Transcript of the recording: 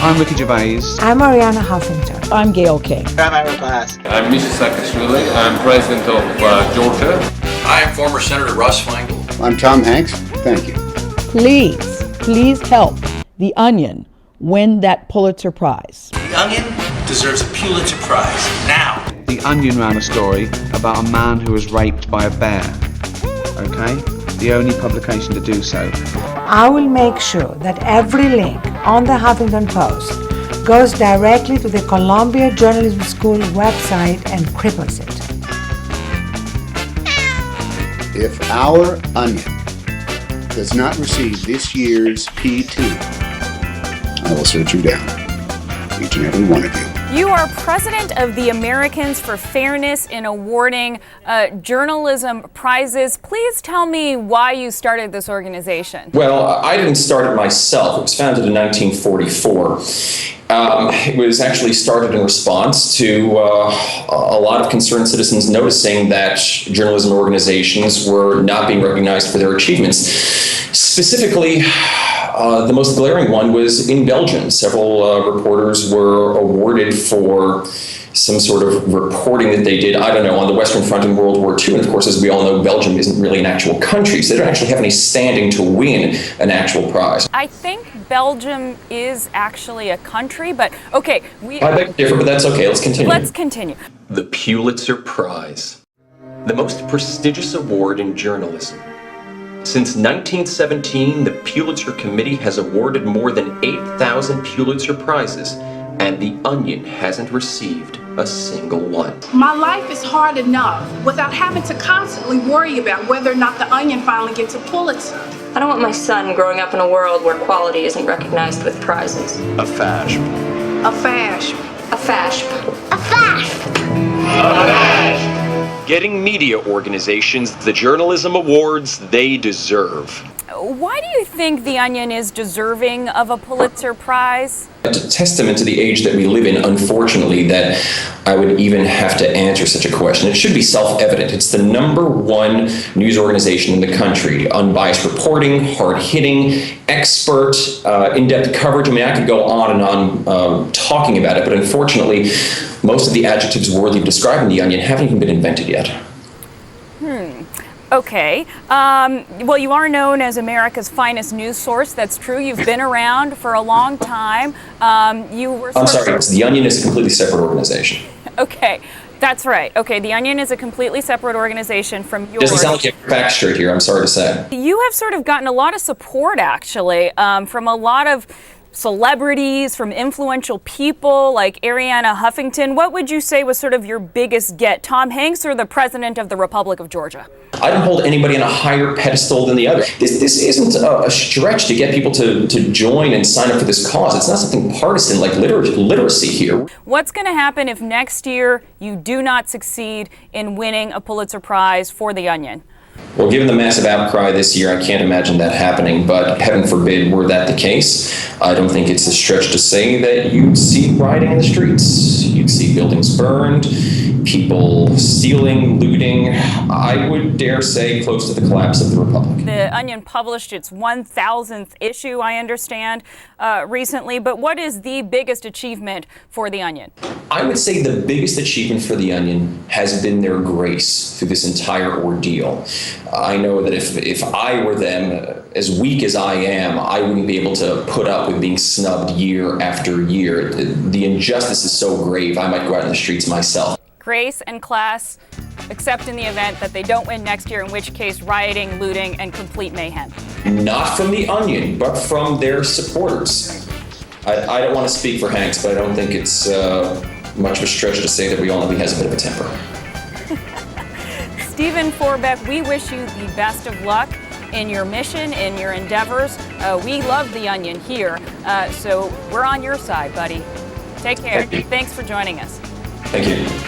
I'm Ricky Gervais. I'm Ariana Huffington. I'm Gail King. I'm Ira Glass. I'm Misha Saakashvili. I'm president of Georgia. I am former Senator Russ Feingold. I'm Tom Hanks. Thank you. Please help The Onion win that Pulitzer Prize. The Onion deserves a Pulitzer Prize now. The Onion ran a story about a man who was raped by a bear. Okay? The only publication to do so. I will make sure that every link on the Huffington Post goes directly to the Columbia Journalism School website and cripples it. If our Onion does not receive this year's P2, I will search you down, each and every one of you. You are president of the Americans for Fairness in awarding journalism prizes. Please tell me why you started this organization. Well, I didn't start it myself. It was founded in 1944. It was actually started in response to a lot of concerned citizens noticing that journalism organizations were not being recognized for their achievements. Specifically, the most glaring one was in Belgium. Several reporters were awarded for some sort of reporting that they did, I don't know, on the Western Front in World War II. And of course, as we all know, Belgium isn't really an actual country, so they don't actually have any standing to win an actual prize. I think Belgium is actually a country, but okay. I beg to differ, but that's okay. Let's continue. Let's continue. The Pulitzer Prize, the most prestigious award in journalism. Since 1917, the Pulitzer Committee has awarded more than 8,000 Pulitzer Prizes, and The Onion hasn't received a single one. My life is hard enough without having to constantly worry about whether or not The Onion finally gets a Pulitzer. I don't want my son growing up in a world where quality isn't recognized with prizes. A FASH. A fash. A fash. A fash. A FASH. Getting media organizations the journalism awards they deserve. Why do you think The Onion is deserving of a Pulitzer Prize? It's a testament to the age that we live in, unfortunately, that I would even have to answer such a question. It should be self-evident. It's the #1 news organization in the country. Unbiased reporting, hard-hitting, expert, in-depth coverage. I mean, I could go on and on talking about it, but unfortunately, most of the adjectives worthy of describing The Onion haven't even been invented yet. Okay. Well, you are known as America's finest news source. That's true. You've been around for a long time. You were. I'm sorry. The Onion is a completely separate organization. Okay. That's right. Okay, The Onion is a completely separate organization from yours. Doesn't sound like you have your facts straight here, I'm sorry to say. You have sort of gotten a lot of support, actually, from a lot of celebrities, from influential people like Ariana Huffington. What would you say was sort of your biggest get, Tom Hanks or the President of the Republic of Georgia? I don't hold anybody on a higher pedestal than the other. This isn't a stretch to get people to join and sign up for this cause. It's not something partisan like literacy here. What's going to happen if next year you do not succeed in winning a Pulitzer Prize for The Onion? Well, given the massive outcry this year, I can't imagine that happening, but heaven forbid were that the case. I don't think it's a stretch to say that you'd see rioting in the streets. You'd see buildings burned, people stealing, looting. I would dare say close to the collapse of the Republic. The Onion published its 1,000th issue, I understand, recently, but what is the biggest achievement for The Onion? I would say the biggest achievement for The Onion has been their grace through this entire ordeal. I know that if I were them, as weak as I am, I wouldn't be able to put up with being snubbed year after year. The injustice is so grave, I might go out in the streets myself. Grace and class, except in the event that they don't win next year, in which case rioting, looting, and complete mayhem. Not from The Onion, but from their supporters. I don't want to speak for Hanks, but I don't think it's much of a stretch to say that we all know he has a bit of a temper. Stephen Forbeck, we wish you the best of luck in your mission, in your endeavors. We love The Onion here, so we're on your side, buddy. Take care. Thanks for joining us. Thank you.